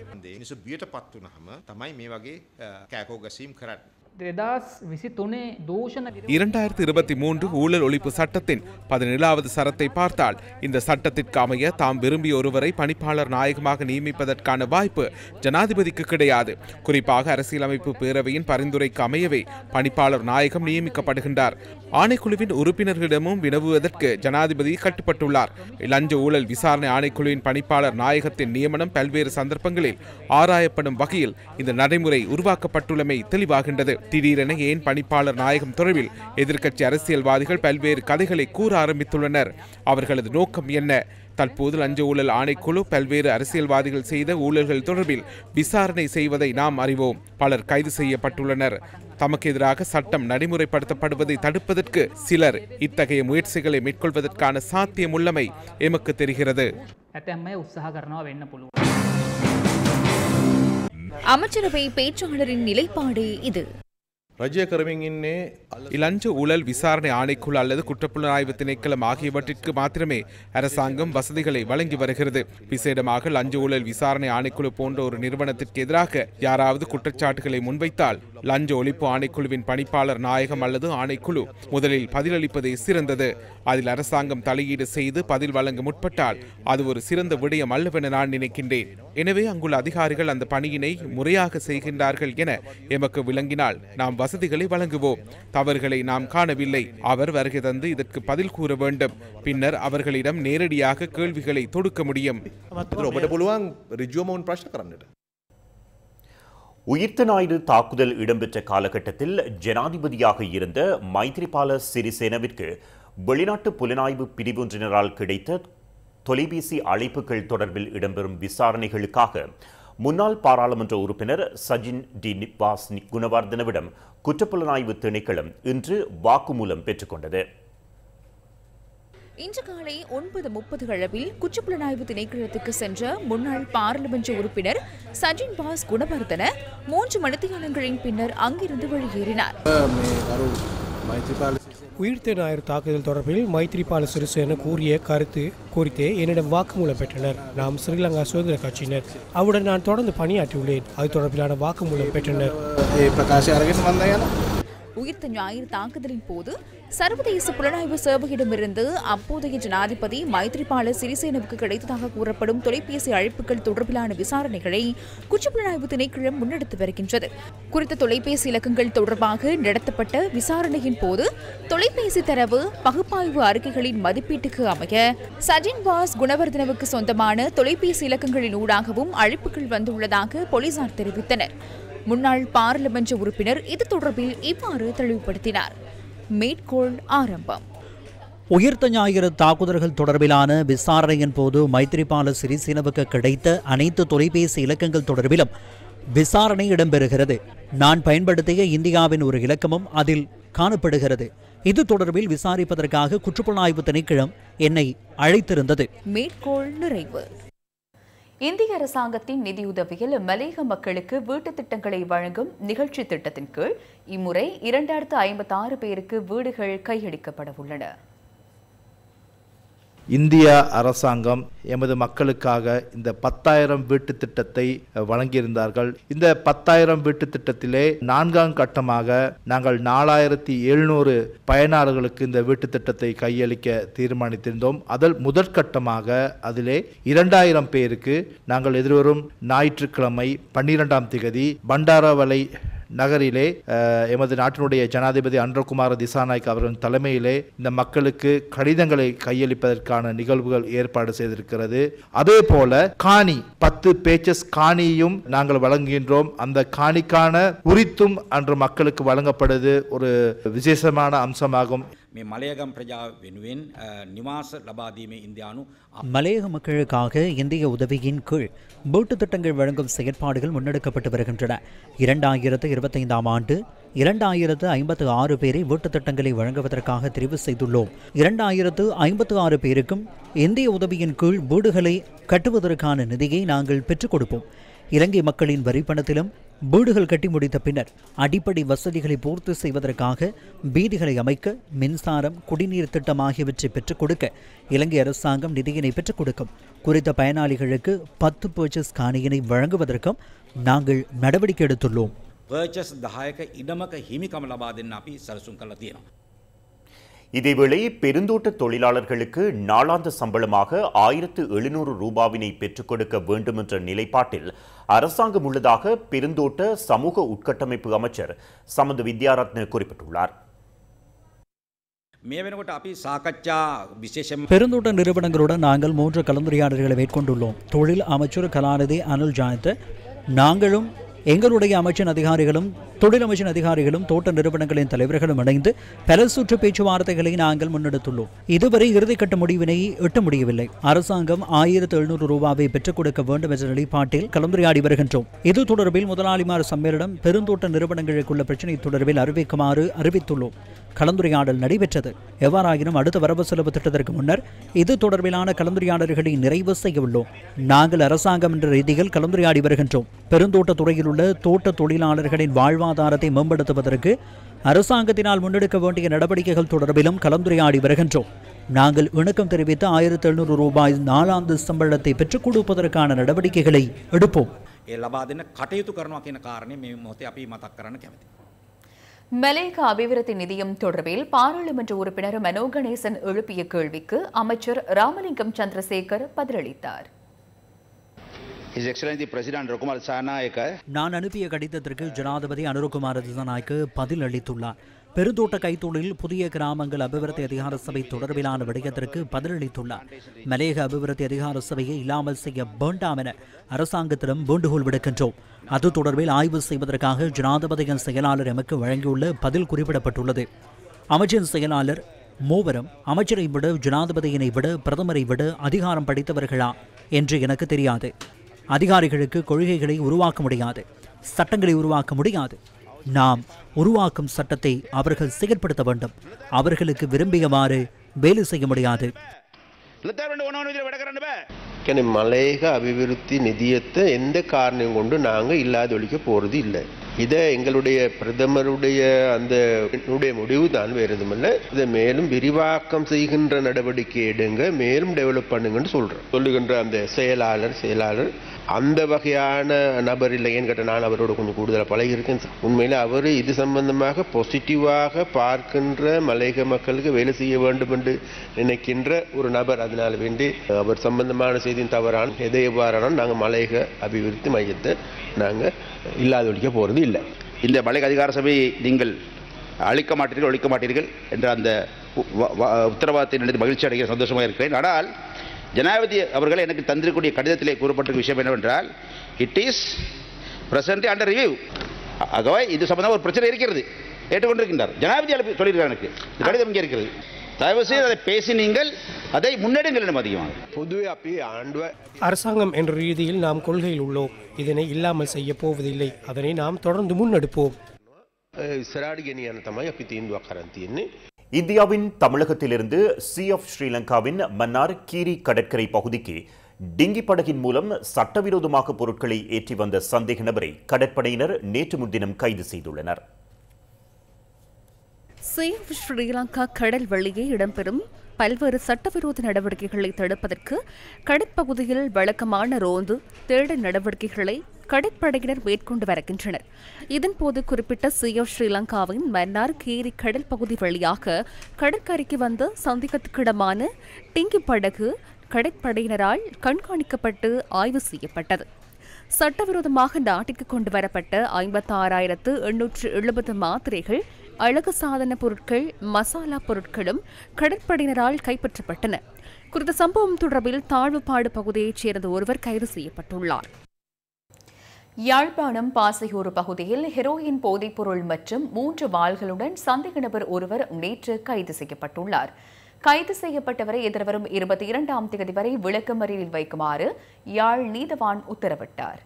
2023 ஊழல் ஒழிப்பு சட்டத்தின் 17வது சரத்தை பார்த்தால் இந்த சட்டத்திற்கு அமைய தாம் விரும்பிய ஒருவரை பணிப்பாளர் நாயகமாக நியமிப்பதற்கான வாய்ப்பு ஜனாதிபதிக்கு கிடையாது. குறிப்பாக அரசியலமைப்பு பேரவையின் பரிந்துரைக்கு அமையவே பணிப்பாளர் நாயகம் நியமிக்கப்படுகின்றார். ஆணைக்குழுவின் உறுப்பினர்களிடமும் வினவுவதற்கு ஜனாதிபதி கட்டுப்பட்டுள்ளார். லஞ்ச ஊழல் விசாரணை ஆணைக்குழுவின் பணிப்பாளர் நாயகத்தின் நியமனம் பல்வேறு சந்தர்ப்பங்களில் ஆராயப்படும் வகையில் இந்த நடைமுறை உருவாக்கப்பட்டுள்ளமை தெளிவாகின்றது. திடீரென ஏன் பணிப்பாளர் நாயகம் தொடர்பில் எதிர்க்கட்சி அரசியல்வாதிகள் பல்வேறு கதைகளை கூற ஆரம்பித்துள்ளனர். அவர்களது நோக்கம் என்ன? தற்போது லஞ்ச ஊழல் ஆணைக்குழு பல்வேறு அரசியல்வாதிகள் செய்த ஊழல்கள் தொடர்பில் விசாரணை செய்வதை நாம் அறிவோம். பலர் கைது செய்யப்பட்டுள்ளனர். தமக்கு எதிராக சட்டம் நடைமுறைப்படுத்தப்படுவதை தடுப்பதற்கு சிலர் இத்தகைய முயற்சிகளை மேற்கொள்வதற்கான சாத்தியமுள்ளமை எமக்கு தெரிகிறது.
அமைச்சரவை பேச்சாளரின் நிலைப்பாடு இது.
இலஞ்ச ஊழல் விசாரணை ஆணைக்குழு அல்லது குற்றப்புலனாய்வு திணைக்களம் ஆகியவற்றிற்கு மாத்திரமே அரசாங்கம் வசதிகளை வழங்கி வருகிறது. விசேடமாக லஞ்ச ஊழல் விசாரணை ஆணைக்குழு போன்ற ஒரு நிறுவனத்திற்கு எதிராக யாராவது குற்றச்சாட்டுகளை முன்வைத்தால் லஞ்ச ஒழிப்பு ஆணைக்குழுவின் பணிப்பாளர் நாயகம் அல்லது ஆணைக்குழு முதலில் பதிலளிப்பதே சிறந்தது. அதில் அரசாங்கம் தலையீடு செய்து பதில் வழங்க முற்பட்டால் அது ஒரு சிறந்த விடயம் அல்லவென நான் நினைக்கின்றேன். எனவே அங்குள்ள அதிகாரிகள் அந்த பணியினை முறையாக செய்கின்றார்கள் என எமக்கு விளங்கினால் நாம் வசதிகளை வழங்குவோம். தவறுகளை நாம் காணவில்லை. அவர் வருகை தந்து இதற்கு பதில் கூற வேண்டும். பின்னர் அவர்களிடம் நேரடியாக கேள்விகளை தொடுக்க முடியும்.
உயிர்த்த ஞாயிறு தாக்குதல் இடம்பெற்ற காலகட்டத்தில் ஜனாதிபதியாக இருந்த மைத்ரிபால சிறிசேனவிற்கு வெளிநாட்டு புலனாய்வு பிரிவொன்றினரால் கிடைத்த தொலைபேசி அழைப்புகள் தொடர்பில் இடம்பெறும் விசாரணைகளுக்காக முன்னாள் பாராளுமன்ற உறுப்பினர் சஜின் டி நிவாஸ் குணவர்தனவிடம் குற்றப்புலனாய்வு திணைக்களம் இன்று வாக்குமூலம் பெற்றுக்கொண்டது.
இன்று காலை 9:30 அளவில் குற்றப்புலனாய்வு திணைக்களத்துக்கு சென்ற முன்னாள் பாராளுமன்ற உறுப்பினர் சஜின் பாஸ் குணவர்தன 3 மணித்தியாலங்களின் பின்னர் அங்கிருந்து வெளியேறினார்.
உயிர்த்த ஞாயிறு தாக்குதல் தொடர்பில் மைத்ரிபால சிறிசேன கூறிய கருத்து குறித்து என்னிடம் வாக்குமூலம் பெற்றனர். நாம் ஸ்ரீலங்கா சுதந்திர கட்சியினர். அவருடன் நான் தொடர்ந்து பணியாற்றியுள்ளேன். அது தொடர்பிலான வாக்குமூலம் பெற்றனர்.
உயிர்த்த ஞாயிறு தாக்குதலின் போது சர்வதேச புலனாய்வு சேவையிடமிருந்து அப்போதைய ஜனாதிபதி மைத்ரிபால சிறிசேனவுக்கு கிடைத்ததாக கூறப்படும் தொலைபேசி அழைப்புகள் தொடர்பிலான விசாரணைகளை குற்றப்புலனாய்வு திணைக்களம் முன்னெடுத்து வருகின்றது. குறித்த தொலைபேசி இலக்கங்கள் தொடர்பாக நடத்தப்பட்ட விசாரணையின் போது தொலைபேசி தரவு பகுப்பாய்வு அறிக்கைகளின் மதிப்பீட்டுக்கு அமைய சஜின் பாஸ் குணவர்தனவுக்கு சொந்தமான தொலைபேசி இலக்கங்களின் ஊடாகவும் அழைப்புகள் வந்துள்ளதாக போலீசார் தெரிவித்தனர். முன்னாள் பாராளுமன்ற உறுப்பினர் இது தொடர்பில் இவ்வாறு தெளிவுபடுத்தினார். மேற்கோள் ஆரம்பம்.
உயிர்த்த ஞாயிறு தாக்குதல்கள் தொடர்பிலான விசாரணையின் போது மைத்ரிபால சிறிசேனவுக்கு கிடைத்த அனைத்து தொலைபேசி இலக்கங்கள் தொடர்பிலும் விசாரணை இடம்பெறுகிறது. நான் பயன்படுத்திய இந்தியாவின் ஒரு இலக்கமும் அதில் காணப்படுகிறது. இது தொடர்பில் விசாரிப்பதற்காக குற்றப்புலனாய்வு திணைக்களம் என்னை அழைத்திருந்தது.
மேற்கோள் நிறைவு. இந்திய அரசாங்கத்தின் நிதியுதவியில் மலையக மக்களுக்கு வீட்டுத் திட்டங்களை வழங்கும் நிகழ்ச்சி திட்டத்தின் கீழ் இம்முறை 2056 பேருக்கு வீடுகள் கையளிக்கப்பட உள்ளன.
இந்திய அரசாங்கம் எமது மக்களுக்காக இந்த 10,000 வீட்டு திட்டத்தை வழங்கியிருந்தார்கள். இந்த 10,000 வீட்டு திட்டத்திலே 4ஆம் கட்டமாக நாங்கள் 4,700 பயனாளர்களுக்கு இந்த வீட்டு திட்டத்தை கையளிக்க தீர்மானித்திருந்தோம். அதில் முதற்கட்டமாக அதிலே 2,000 பேருக்கு நாங்கள் எதிர்வரும் ஞாயிற்றுக்கிழமை 12ஆம் திகதி பண்டாரவளை நகரிலே எமது நாட்டினுடைய ஜனாதிபதி அன்றகுமார திசாநாயக் அவர்களின் தலைமையிலே இந்த மக்களுக்கு கடிதங்களை கையளிப்பதற்கான நிகழ்வுகள் ஏற்பாடு செய்திருக்கிறது. அதே போல காணி 10 பேச்சஸ் காணியும் நாங்கள் வழங்குகின்றோம். அந்த காணிக்கான உரித்தும் அன்று மக்களுக்கு வழங்கப்படுவது ஒரு விசேஷமான அம்சமாகும்.
மலையக மக்களுக்காக இந்திய உதவியின் கீழ் வீட்டு திட்டங்கள் வழங்கும் செயற்பாடுகள் முன்னெடுக்கப்பட்டு வருகின்றன. 2025ஆம் ஆண்டு 2056 பேரை வீட்டு திட்டங்களை வழங்குவதற்காக தெரிவு செய்துள்ளோம். 2056 பேருக்கும் இந்திய உதவியின் கீழ் வீடுகளை கட்டுவதற்கான நிதியை நாங்கள் பெற்றுக் கொடுப்போம். இலங்கை மக்களின் வரிப்பணத்திலும் வீடுகள் கட்டி முடித்த பின்னர் அடிப்படை வசதிகளை பூர்த்தி செய்வதற்காக வீதிகளை அமைக்க மின்சாரம், குடிநீர் திட்டம் ஆகியவற்றை பெற்றுக் கொடுக்க இலங்கை அரசாங்கம் நிதியினை பெற்றுக் கொடுக்கும். குறித்த பயனாளிகளுக்கு 10 பர்ச்சஸ் காணியினை வழங்குவதற்கும் நாங்கள் நடவடிக்கை எடுத்துள்ளோம்.
இதேவேளை பெருந்தோட்ட தொழிலாளர்களுக்கு நாளாந்த சம்பளமாக 1,700 ரூபாவினை பெற்றுக் கொடுக்க வேண்டும் என்ற நிலைப்பாட்டில் அரசாங்கம் உள்ளதாக பெருந்தோட்ட சமூக உட்கட்டமைப்பு அமைச்சர் சமந்த வித்யாரத்ன குறிப்பிட்டுள்ளார்.
பெருந்தோட்ட நிறுவனங்களுடன் நாங்கள் 3 கலந்துரையாடல்களை மேற்கொண்டுள்ளோம். தொழில் அமைச்சர் கலாநிதி அனுல் ஜாயந்த, நாங்களும் எங்களுடைய அமைச்சின் அதிகாரிகளும் தொழிலமைச்சின் அதிகாரிகளும் தோட்ட நிறுவனங்களின் தலைவர்களும் இணைந்து பல சுற்று பேச்சுவார்த்தைகளை நாங்கள் முன்னெடுத்துள்ளோம். இதுவரை இறுதிக்கட்ட முடிவினை எட்ட முடியவில்லை. அரசாங்கம் 1,700 ரூபாவை பெற்றுக் கொடுக்க வேண்டும் என்ற நிலைப்பாட்டில் கலந்துரையாடி வருகின்றோம். இது தொடர்பில் முதலாளிமார் சம்மேளனம் பெருந்தோட்ட நிறுவனங்களுக்குள்ள பிரச்சினை தொடர்பில் அறிவிக்குமாறு அறிவித்துள்ளோம். கலந்துரையாடல் நடைபெற்றது. எவ்வாறாயினும் அடுத்த வரவு செலவு திட்டத்திற்கு முன்னர் இது தொடர்பிலான கலந்துரையாடல்களை நிறைவு செய்ய உள்ளோம். நாங்கள் அரசாங்கம் என்ற ரீதியில் கலந்துரையாடி வருகின்றோம். பெருந்தோட்ட துறையில் உள்ள தோட்ட தொழிலாளர்களின் வாழ்வாதார வாழ்வாதாரத்தை மேம்படுத்துவதற்கு அரசாங்கத்தினால் முன்னெடுக்க வேண்டிய நடவடிக்கைகள் தொடர்பிலும் கலந்துரையாடி வருகின்றோம். நாங்கள் இணக்கம் தெரிவித்த 1700 ரூபாய் நாளாந்து சம்பளத்தை பெற்றுக் கொடுப்பதற்கான நடவடிக்கைகளை எடுப்போம்.
மலேக அபிவிருத்தி நிதியம் தொடர்பில் பாராளுமன்ற உறுப்பினர் மனோ கணேசன் எழுப்பிய கேள்விக்கு அமைச்சர் ராமலிங்கம் சந்திரசேகர் பதிலளித்தார்.
நான் அனுப்பிய கடிதத்திற்கு ஜனாதிபதி அனுரகுமார திசாநாயக்க பதில் அளித்துள்ளார். பெருந்தோட்ட கைத்தொழில் புதிய கிராமங்கள் அபிவிருத்தி அதிகார சபை தொடர்பிலான விடயத்திற்கு பதிலளித்துள்ளார். மலேக அபிவிருத்தி அதிகார சபையை இல்லாமல் செய்ய வேண்டாம் என அரசாங்கத்திடம் வேண்டுகோள் விடுக்கின்றோம். அது தொடர்பில் ஆய்வு செய்வதற்காக ஜனாதிபதியின் செயலாளர் எமக்கு வழங்கியுள்ள பதில் குறிப்பிடப்பட்டுள்ளது. அமைச்சின் செயலாளர் மூவரும் அமைச்சரை விட, ஜனாதிபதியினை விட, பிரதமரை விட அதிகாரம் படைத்தவர்களா என்று எனக்கு தெரியாது. அதிகாரிகளுக்கு கொள்கைகளை உருவாக்க முடியாது, சட்டங்களை உருவாக்க முடியாது. நாம் உருவாக்கும் சட்டத்தை அவர்கள் செயல்படுத்த வேண்டும். அவர்களுக்கு விரும்பியவாறு வேலை செய்ய முடியாது.
மலேக அபிவிருத்தி நிதியத்தை எந்த காரணம் கொண்டு நாங்கள் இல்லாதொழிக்க போறது இல்லை. இதை எங்களுடைய பிரதமருடைய அந்த முடிவு தான் வேறு எதுவுமில்லை. இதை மேலும் விரிவாக்கம் செய்கின்ற நடவடிக்கை எடுங்க, மேலும் டெவலப் பண்ணுங்கன்னு சொல்லுகின்ற அந்த செயலாளர் அந்த வகையான நபர் இல்லை. ஏன்னு கேட்டால் நான் அவரோட கொஞ்சம் கூடுதலாக பழகியிருக்கேன். உண்மையில் அவர் இது சம்பந்தமாக பாசிட்டிவாக பார்க்கின்ற மலேக மக்களுக்கு வேலை செய்ய வேண்டும் என்று நினைக்கின்ற ஒரு நபர். அதனால வேண்டி அவர் சம்பந்தமான செய்தியின் தவறான எதை எவ்வாறானால் நாங்கள் மலேக அபிவிருத்தி மையத்தை நாங்கள் இல்லாதொழிக்க போகிறது இல்லை.
இந்த மலேக அதிகார சபையை நீங்கள் அழிக்க மாட்டீர்கள், ஒழிக்க மாட்டீர்கள் என்ற அந்த உத்தரவாதத்தை நினைத்து மகிழ்ச்சி அடைகிற சந்தோஷமாக இருக்கிறேன். ஆனால் ஜனாதிபதி அவர்கள் எனக்கு தந்திருக்கக்கூடிய கடிதத்திலே கூறப்பட்டிருக்க விஷயம் என்னவென்றால், it is presently under review. ஆகவே இது சம்பந்தமாக ஒரு பிரச்சனை இருக்கிறது, ஏற்றுக்கொண்டிருக்கின்றார். ஜனாதிபதி சொல்லியிருக்கார், எனக்கு இந்த கடிதம் இங்கே இருக்கிறது, தயவு செய்து அதை பேசி நீங்கள் அதை முன்னெடுங்கள் என அதிகமாக.
அரசாங்கம் என்ற ரீதியில் நாம் கொள்கையில் உள்ளோம். இதனை இல்லாமல் செய்ய போவதில்லை. அதனை நாம் தொடர்ந்து முன்னெடுப்போம்.
இந்தியாவின் தமிழகத்திலிருந்து CF ஸ்ரீலங்காவின் மன்னார் கீரி கடற்கரை பகுதிக்கு டிங்கி படகின் மூலம் சட்டவிரோதமாக பொருட்களை ஏற்றி வந்த சந்தேக நபரை கடற்படையினர் நேற்று முன்தினம் கைது செய்துள்ளனர்.
CF ஸ்ரீலங்கா கடல் வழியே இடம்பெறும் பல்வேறு சட்டவிரோத நடவடிக்கைகளை தடுப்பதற்கு கடற்பகுதியில் வழக்கமான ரோந்து தேடல் நடவடிக்கைகளை கடற்படையினர் மேற்கொண்டு வருகின்றனர். இதன்போது குறிப்பிட்ட CF ஸ்ரீலங்காவின் மன்னார் கீரி கடல் பகுதி வழியாக கடற்கரைக்கு வந்த சந்தேகத்துக்கிடமான டிங்கி படகு கடற்படையினரால் கண்காணிக்கப்பட்டு ஆய்வு செய்யப்பட்டது. சட்டவிரோதமாக நாட்டிற்கு கொண்டு வரப்பட்ட 56,870 மாத்திரைகள், அழகு சாதன பொருட்கள், மசாலா பொருட்களும் கடற்படையினரால் கைப்பற்றப்பட்டன. குறித்த சம்பவம் தொடர்பில் தாழ்வுபாடு பகுதியைச் சேர்ந்த ஒருவர் கைது செய்யப்பட்டுள்ளார்.
யாழ்ப்பாணம் பாசையூர் பகுதியில் ஹெரோயின் போதைப்பொருள் மற்றும் 3 வாள்களுடன் சந்தேக நபர் ஒருவர் நேற்று கைது செய்யப்பட்டுள்ளார். கைது செய்யப்பட்டவரை எதிர்வரும் 22ஆம் தேதி வரை விளக்கமறியலில் வைக்குமாறு யாழ் நீதவான் உத்தரவிட்டார்.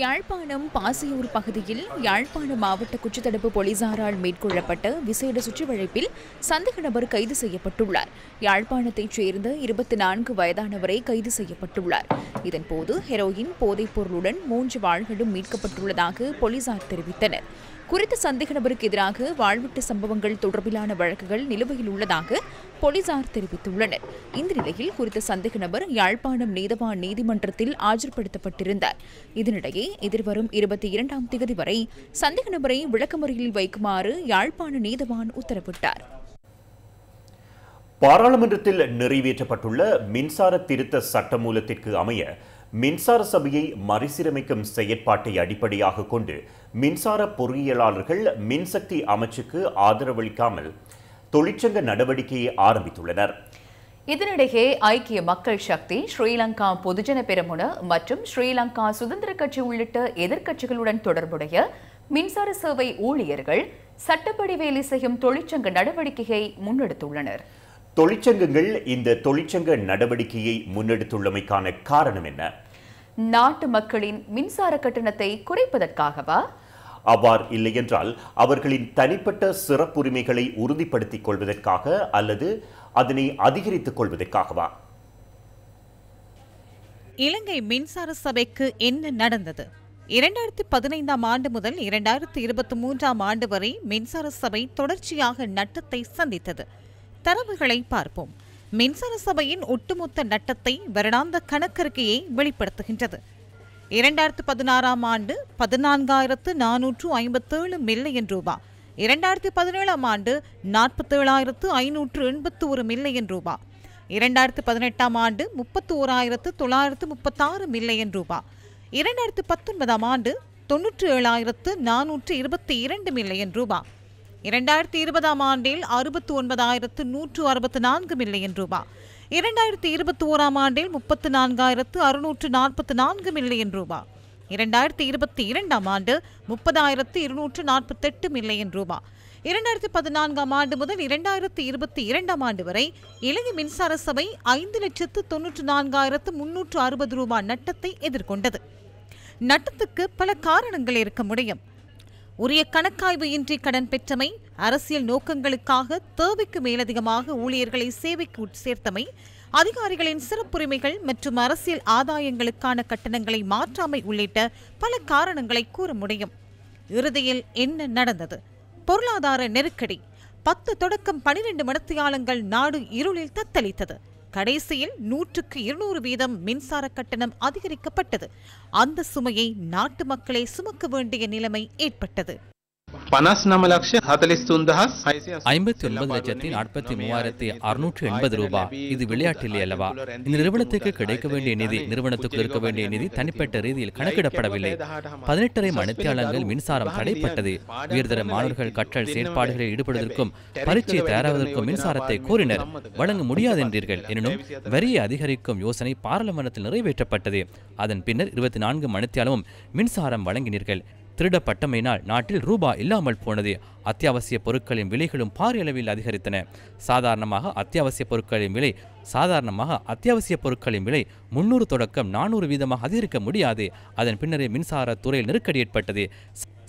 யாழ்ப்பாணம் பாசையூர் பகுதியில் யாழ்ப்பாணம் மாவட்ட குற்றத்தடுப்பு போலீசாரால் மேற்கொள்ளப்பட்ட விசேட சுற்றிவளைப்பில் சந்தேக நபர் கைது செய்யப்பட்டுள்ளார். யாழ்ப்பாணத்தைச் சேர்ந்த 24 வயதானவரை கைது செய்யப்பட்டுள்ளார். இதன்போது ஹெரோயின் போதைப்பொருளுடன் 3 வாள்களும் மீட்கப்பட்டுள்ளதாக போலீசார் தெரிவித்தனர். குறித்த சந்தேக நபருக்கு எதிராக வாழ்விட்டு சம்பவங்கள் தொடர்பிலான வழக்குகள் நிலுவையில் உள்ளதாக போலீசார் தெரிவித்துள்ளனர். இந்த நிலையில் குறித்த சந்தேக நபர் யாழ்ப்பாணம் நீதவான் நீதிமன்றத்தில் ஆஜர்படுத்தப்பட்டிருந்தார். இதனிடையே எதிர்வரும் 22ஆம் தேதி வரை சந்தேக நபரை விளக்கமறியலில் வைக்குமாறு யாழ்ப்பாண நீதவான் உத்தரவிட்டார்.
பாராளுமன்றத்தில் நிறைவேற்றப்பட்டுள்ள மின்சார திருத்த சட்டமூலத்திற்கு அமைய மின்சார சபையை மறுசீரமைக்கும் செயற்பாட்டை அடிப்படையாக கொண்டு மின்சார பொறியியலாளர்கள் மின்சக்தி அமைச்சுக்கு ஆதரவளிக்காமல் தொழிற்சங்க நடவடிக்கையை ஆரம்பித்துள்ளனர்.
இதனிடையே ஐக்கிய மக்கள் சக்தி, ஸ்ரீலங்கா பொதுஜன பெரமுன மற்றும் ஸ்ரீலங்கா சுதந்திர கட்சி உள்ளிட்ட எதிர்க்கட்சிகளுடன் தொடர்புடைய மின்சார சேவை ஊழியர்கள் சட்டப்படி வேலை செய்யும் தொழிற்சங்க நடவடிக்கையை முன்னெடுத்துள்ளனர்.
தொழிற்சங்கங்கள் இந்த தொழிற்சங்க நடவடிக்கையை முன்னெடுத்துள்ளமைக்கான காரணம் என்ன?
நாட்டு மக்களின் மின்சார கட்டணத்தை குறைப்பதற்காகவா?
அவ்வாறு இல்லையென்றால் அவர்களின் தனிப்பட்ட சிறப்புரிமைகளை உறுதிப்படுத்திக் கொள்வதற்காக அல்லது அதனை அதிகரித்துக் கொள்வதற்காகவா?
இலங்கை மின்சார சபைக்கு என்ன நடந்தது? 2015 ஆண்டு முதல் 2023 ஆண்டு வரை மின்சார சபை தொடர்ச்சியாக நட்டத்தை சந்தித்தது. தரவுகளை பார்ப்போம். மின்சார சபையின் ஒட்டுமொத்த நட்டத்தை வருடாந்த கணக்கறிக்கையை வெளிப்படுத்துகின்றது. 2016 ஆண்டு 14,457 மில்லியன் ரூபாய், 2017 ஆண்டு 47,581 மில்லியன் ரூபாய், 2018 ஆண்டு 31,936 மில்லியன் ரூபாய், 2019 ஆண்டு 97,422 மில்லியன் ரூபாய், 2020 ஆண்டில் 69,164 மில்லியன் ரூபாய், 2021 ஆண்டில் 34,644 மில்லியன் ரூபாய், 2022 ஆண்டு 30,248 மில்லியன் ரூபாய். 2014 ஆண்டு முதல் 2022 ஆண்டு வரை இலங்கை மின்சார சபை 5,94,360 ரூபாய் நட்டத்தை எதிர்கொண்டது. நட்டத்துக்கு பல காரணங்கள் இருக்க முடியும். உரிய கணக்காய்வு இன்றி கடன் பெற்றமை, அரசியல் நோக்கங்களுக்காக தேவைக்கு மேலதிகமாக ஊழியர்களை சேவைக்கு சேர்த்தமை, அதிகாரிகளின் சிறப்புரிமைகள் மற்றும் அரசியல் ஆதாயங்களுக்கான கட்டணங்களை மாற்றாமை உள்ளிட்ட பல காரணங்களை கூற முடியும். இறுதியில் என்ன நடந்தது? பொருளாதார நெருக்கடி. 10 தொடக்கம் 12 மணித்தியாலங்கள் நாடு இருளில் தத்தளித்தது. கடைசியில் 100க்கு 200 வீதம் மின்சார கட்டணம் அதிகரிக்கப்பட்டது. அந்த சுமையை நாட்டு மக்களே சுமக்க வேண்டிய நிலைமை ஏற்பட்டது.
59,43,680 ரூபாய். இது விளையாட்டில்லை அல்லவா? இந்த நிறுவனத்துக்கு கிடைக்க வேண்டிய நிதி, நிறுவனத்துக்கு இருக்க வேண்டிய நிதி தனிப்பட்ட ரீதியில் கணக்கிடப்படவில்லை. 18 மணித்தியாலங்கள் மின்சாரம் தடைப்பட்டது. உயர்தர மாணவர்கள் கற்றல் செயற்பாடுகளில் ஈடுபடுவதற்கும் பரீட்சை தயாராவதற்கும் மின்சாரத்தை கோரினர். வழங்க முடியாது என்றீர்கள். எனினும் வரியை அதிகரிக்கும் யோசனை பாராளுமன்றத்தில் நிறைவேற்றப்பட்டது. அதன் பின்னர் 24 மணித்தியாலமும் மின்சாரம் வழங்கினீர்கள். திருடப்பட்டமையினால் நாட்டில் ரூபாய் இல்லாமல் போனது. அத்தியாவசிய பொருட்களின் விலைகளும் பாரிய அளவில் அதிகரித்தன. சாதாரணமாக அத்தியாவசிய பொருட்களின் விலை 300 தொடக்கம் 400 வீதமாக அதிகரிக்க முடியாது. அதன் பின்னரே மின்சார துறையில் நெருக்கடி ஏற்பட்டது.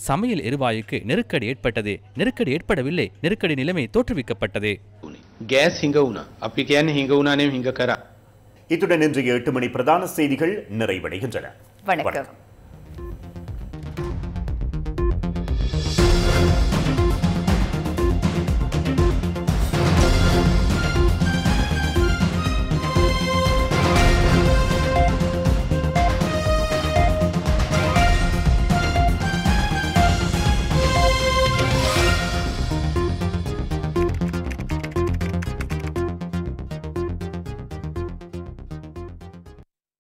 சமையல் எரிவாயுக்கு நெருக்கடி ஏற்பட்டது. நெருக்கடி ஏற்படவில்லை, நெருக்கடி நிலைமை தோற்றுவிக்கப்பட்டது.
இத்துடன் இன்றைய 8 மணி பிரதான செய்திகள் நிறைவடைகின்றன.
வணக்கம்.